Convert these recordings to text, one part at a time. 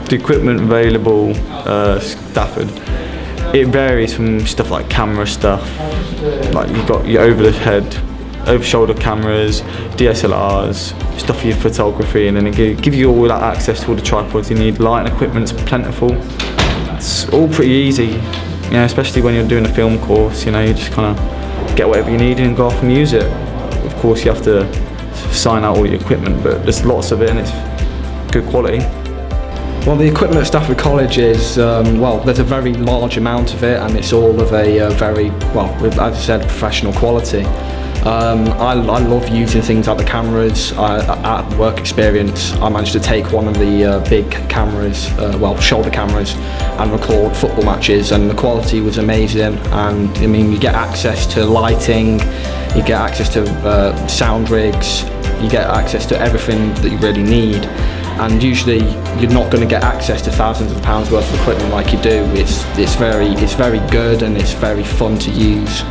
the equipment available, Stafford, it varies from stuff like camera stuff, like you've got your over-shoulder cameras, DSLRs, stuff for your photography, and then it gives you all that access to all the tripods you need. Lighting equipment's plentiful. It's all pretty easy, especially when you're doing a film course. You just kind of get whatever you need and go off and use it. Of course, you have to sign out all your equipment, but there's lots of it and it's good quality. Well, the equipment at Stafford College is, there's a very large amount of it, and it's all of a very, as I said, professional quality. I love using things like the cameras. At work experience, I managed to take one of the big cameras, shoulder cameras, and record football matches, and the quality was amazing. And you get access to lighting, you get access to sound rigs, you get access to everything that you really need. And usually you're not going to get access to thousands of pounds worth of equipment like you do. It's very good, and it's very fun to use.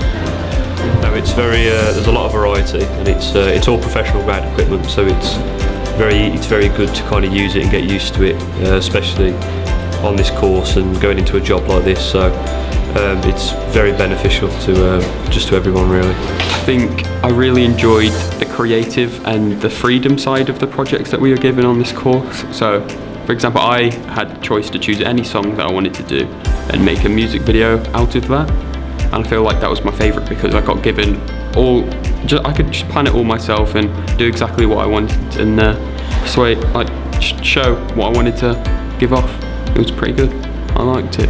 No, it's there's a lot of variety, and it's all professional grade equipment, so it's very good to kind of use it and get used to it, especially on this course and going into a job like this. So it's very beneficial to everyone, really. I think I really enjoyed the creative and the freedom side of the projects that we were given on this course. So, for example, I had the choice to choose any song that I wanted to do and make a music video out of that. And I feel like that was my favourite because I got given I could just plan it all myself and do exactly what I wanted and show what I wanted to give off. It was pretty good. I liked it.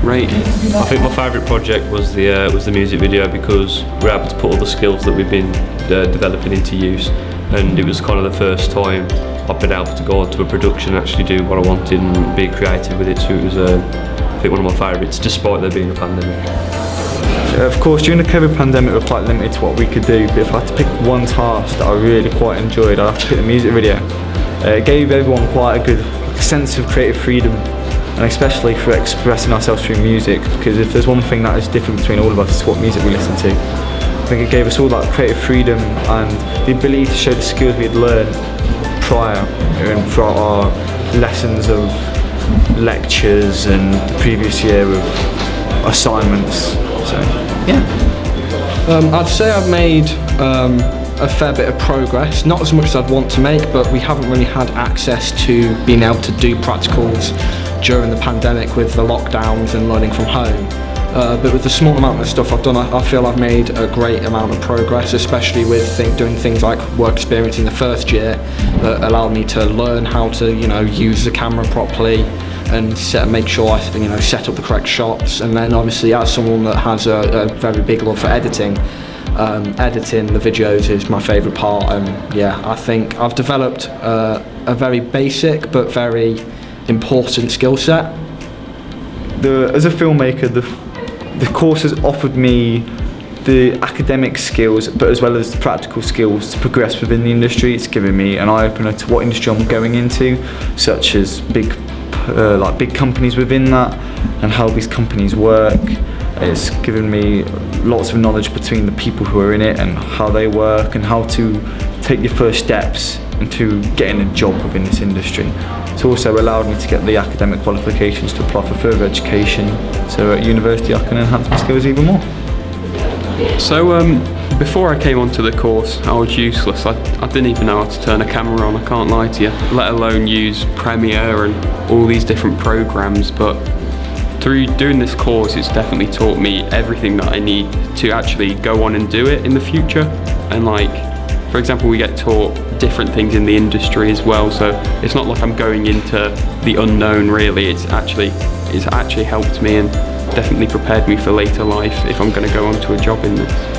Right. I think my favourite project was the music video, because we're able to put all the skills that we've been developing into use, and it was kind of the first time I've been able to go onto a production and actually do what I wanted and be creative with it. So it was I think one of my favourites, despite there being a pandemic. Of course, during the COVID pandemic, we were quite limited to what we could do, but if I had to pick one task that I really quite enjoyed, I'd have to pick the music video. It gave everyone quite a good sense of creative freedom, and especially for expressing ourselves through music, because if there's one thing that is different between all of us, it's what music we listen to. I think it gave us all that creative freedom and the ability to show the skills we had learned prior and throughout our lessons of lectures and the previous year of assignments. So, yeah. I'd say I've made a fair bit of progress, not as much as I'd want to make, but we haven't really had access to being able to do practicals during the pandemic with the lockdowns and learning from home. But with the small amount of stuff I've done, I feel I've made a great amount of progress, especially with doing things like work experience in the first year that allowed me to learn how to use the camera properly and make sure I set up the correct shots. And then obviously, as someone that has a very big love for editing the videos is my favourite part. And yeah, I think I've developed a very basic but very important skill set. As a filmmaker, the course has offered me the academic skills, but as well as the practical skills to progress within the industry. It's given me an eye-opener to what industry I'm going into, such as big companies within that and how these companies work. It's given me lots of knowledge between the people who are in it and how they work and how to take your first steps into getting a job within this industry. It's also allowed me to get the academic qualifications to apply for further education, so at university I can enhance my skills even more. So before I came onto the course, I was useless. I didn't even know how to turn a camera on, I can't lie to you, let alone use Premiere and all these different programs. But through doing this course, it's definitely taught me everything that I need to actually go on and do it in the future. And for example, we get taught different things in the industry as well, so it's not like I'm going into the unknown really. It's actually helped me and definitely prepared me for later life if I'm going to go on to a job in this.